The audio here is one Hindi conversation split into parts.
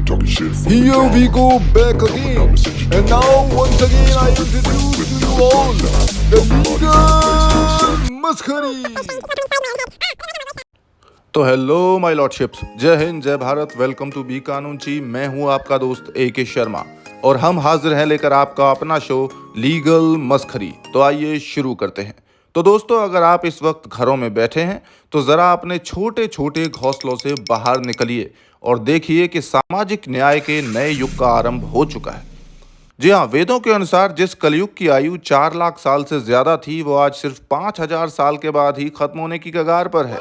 talking shit from the Here top. we go back again, and now once again I introduce to you all the legal मस्खरी। तो हेलो माय लॉर्डशिप्स, जय हिंद, जय भारत, वेलकम टू बी कानून ची। मैं हूं आपका दोस्त AK शर्मा और हम हाजिर हैं लेकर आपका अपना शो लीगल मस्खरी। तो आइए शुरू करते हैं। तो दोस्तों, अगर आप इस वक्त घरों में बैठे हैं तो ज़रा अपने छोटे छोटे घोंसलों से बाहर निकलिए और देखिए कि सामाजिक न्याय के नए युग का आरंभ हो चुका है। जी हाँ, वेदों के अनुसार जिस कलयुग की आयु 4 लाख साल से ज्यादा थी, वो आज सिर्फ 5,000 साल के बाद ही खत्म होने की कगार पर है।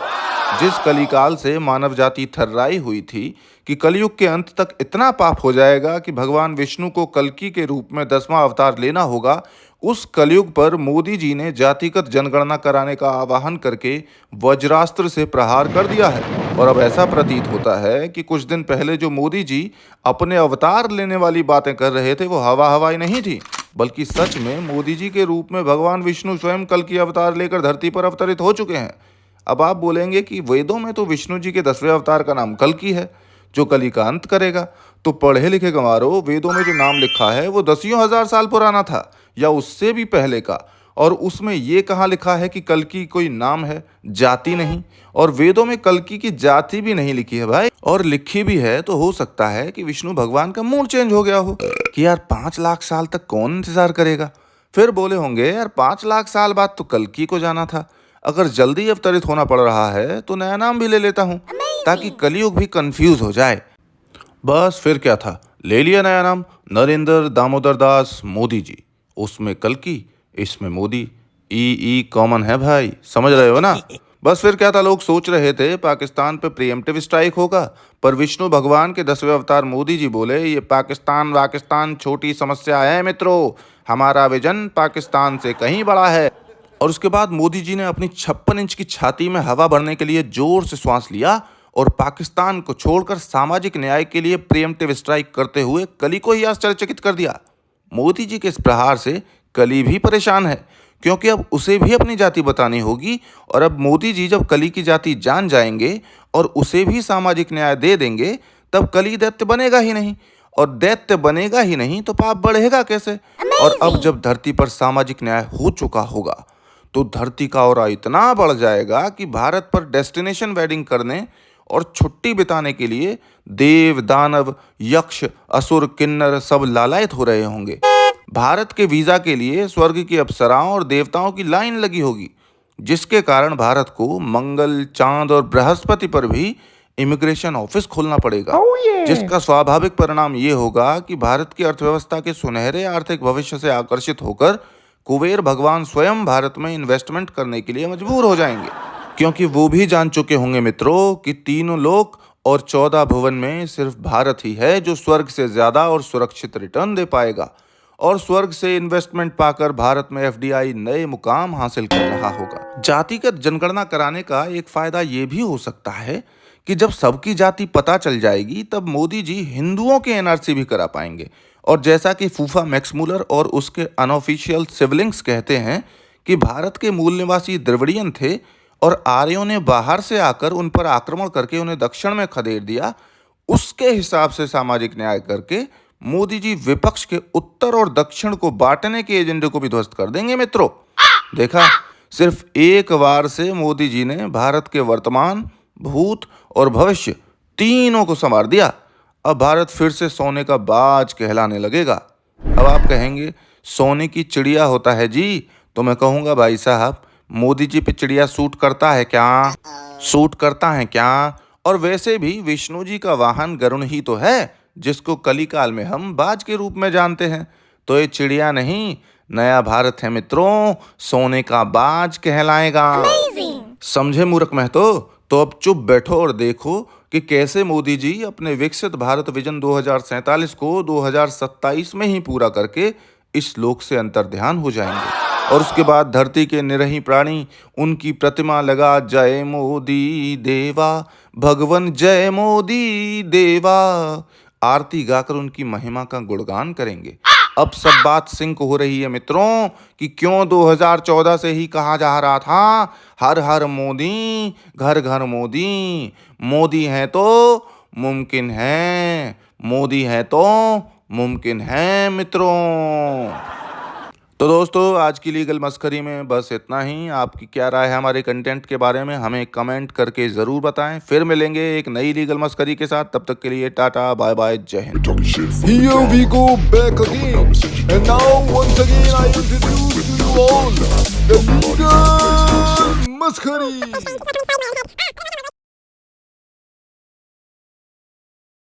जिस कलिकाल से मानव जाति थर्राई हुई थी कि कलयुग के अंत तक इतना पाप हो जाएगा कि भगवान विष्णु को कल्कि के रूप में 10वां अवतार लेना होगा, उस कलयुग पर मोदी जी ने जातिगत जनगणना कराने का आह्वान करके वज्रास्त्र से प्रहार कर दिया है। और अब ऐसा प्रतीत होता है कि कुछ दिन पहले जो मोदी जी अपने अवतार लेने वाली बातें कर रहे थे, वो हवा हवाई नहीं थी, बल्कि सच में मोदी जी के रूप में भगवान विष्णु स्वयं कल की अवतार लेकर धरती पर अवतरित हो चुके हैं। अब आप बोलेंगे कि वेदों में तो विष्णु जी के 10वें अवतार का नाम कल्कि है, जो कली का अंत करेगा। तो पढ़े लिखे गंवारों, वेदों में जो नाम लिखा है वो दसियों हजार साल पुराना था या उससे भी पहले का। और उसमें ये कहाँ लिखा है कि कल्कि कोई नाम है, जाति नहीं। और वेदों में कल्कि की जाति भी नहीं लिखी है भाई, और लिखी भी है तो हो सकता है कि विष्णु भगवान का मूड चेंज हो गया हो कि यार 5 लाख साल तक कौन इंतजार करेगा। फिर बोले होंगे यार 5 लाख साल बाद तो कल्कि को जाना था, अगर जल्दी अवतरित होना पड़ रहा है तो नया नाम भी ले लेता हूँ ताकि कलयुग भी कंफ्यूज हो जाए। बस फिर क्या था, ले लिया नया नाम, नरेंद्र दामोदर दास मोदी जी। उसमें कल्कि, इसमें मोदी, ई कॉमन है भाई, समझ रहे हो ना। बस फिर क्या था, लोग सोच रहे थे पाकिस्तान पे प्रीएम्प्टिव स्ट्राइक होगा, पर विष्णु भगवान के 10वें अवतार मोदी जी बोले ये पाकिस्तान छोटी समस्या है मित्रों, हमारा विजन पाकिस्तान से कहीं बड़ा है। और उसके बाद मोदी जी ने अपनी 56 इंच की छाती में हवा भरने के लिए जोर से श्वास लिया और पाकिस्तान को छोड़कर सामाजिक न्याय के लिए प्रीएम्प्टिव स्ट्राइक करते हुए कली को ही आश्चर्यचकित कर दिया। मोदी जी के इस प्रहार से कली भी परेशान है, क्योंकि अब उसे भी अपनी जाति बतानी होगी। और अब मोदी जी जब कली की जाति जान जाएंगे और उसे भी सामाजिक न्याय दे देंगे, तब कली दैत्य बनेगा ही नहीं, और दैत्य बनेगा ही नहीं तो पाप बढ़ेगा कैसे। और अब जब धरती पर सामाजिक न्याय हो चुका होगा तो धरती का औरा इतना बढ़ जाएगा कि भारत पर डेस्टिनेशन वेडिंग करने और छुट्टी बिताने के लिए देव, दानव, यक्ष, असुर, किन्नर सब लालायित हो रहे होंगे। भारत के वीजा के लिए स्वर्ग की अप्सराओं और देवताओं की लाइन लगी होगी, जिसके कारण भारत को मंगल, चांद और बृहस्पति पर भी इमिग्रेशन ऑफिस खोलना पड़ेगा। जिसका स्वाभाविक परिणाम ये होगा कि भारत की अर्थव्यवस्था के सुनहरे आर्थिक भविष्य से आकर्षित होकर कुबेर भगवान स्वयं भारत में इन्वेस्टमेंट करने के लिए मजबूर हो जाएंगे, क्योंकि वो भी जान चुके होंगे मित्रों कि तीनों लोक और 14 भुवन में सिर्फ भारत ही है जो स्वर्ग से ज्यादा और सुरक्षित रिटर्न दे पाएगा। और स्वर्ग से इन्वेस्टमेंट पाकर भारत में FDI नए मुकाम हासिल कर रहा होगा। जातिगत जनगणना कराने का एक फायदा ये भी हो सकता है कि जब सबकी जाति पता चल जाएगी, तब मोदी जी हिंदुओं के NRC भी करा पाएंगे। और जैसा कि फूफा मैक्समूलर और उसके अनऑफिशियल सिबलिंग्स कहते हैं कि भारत के मूल निवासी द्रविड़ियन थे और आर्यों ने बाहर से आकर उन पर आक्रमण करके उन्हें दक्षिण में खदेड़ दिया, उसके हिसाब से सामाजिक न्याय करके मोदी जी विपक्ष के उत्तर और दक्षिण को बांटने के एजेंडे को भी ध्वस्त कर देंगे मित्रों। देखा, सिर्फ एक बार से मोदी जी ने भारत के वर्तमान, भूत और भविष्य तीनों को संवार दिया। अब भारत फिर से सोने का बाज कहलाने लगेगा। अब आप कहेंगे सोने की चिड़िया होता है जी, तो मैं कहूँगा भाई साहब, मोदी जी पे चिड़िया सूट करता है क्या? सूट करता है क्या? और वैसे भी विष्णु जी का वाहन गरुण ही तो है, जिसको कलिकाल में हम बाज के रूप में जानते हैं। तो ये चिड़िया नहीं, नया भारत है मित्रों, सोने का बाज कहलाएगा। समझे मूर्ख महतो? तो अब चुप बैठो और देखो कि कैसे मोदी जी अपने विकसित भारत विजन 2047 को 2027 में ही पूरा करके इस लोक से अंतर्ध्यान हो जाएंगे। और उसके बाद धरती के निरही प्राणी उनकी प्रतिमा लगा जय मोदी देवा, भगवन जय मोदी देवा, आरती गाकर उनकी महिमा का गुणगान करेंगे। अब सब बात सिंक हो रही है मित्रों कि क्यों 2014 से ही कहा जा रहा था हर हर मोदी, घर घर मोदी। मोदी है तो मुमकिन है, मोदी है तो मुमकिन है मित्रों। तो दोस्तों आज की लीगल मस्करी में बस इतना ही। आपकी क्या राय है हमारे कंटेंट के बारे में, हमें कमेंट करके ज़रूर बताएं। फिर मिलेंगे एक नई लीगल मस्करी के साथ, तब तक के लिए टाटा बाय बाय, जय Hind. Here we go back again, and now once again I introduce to you all the legal Maskari.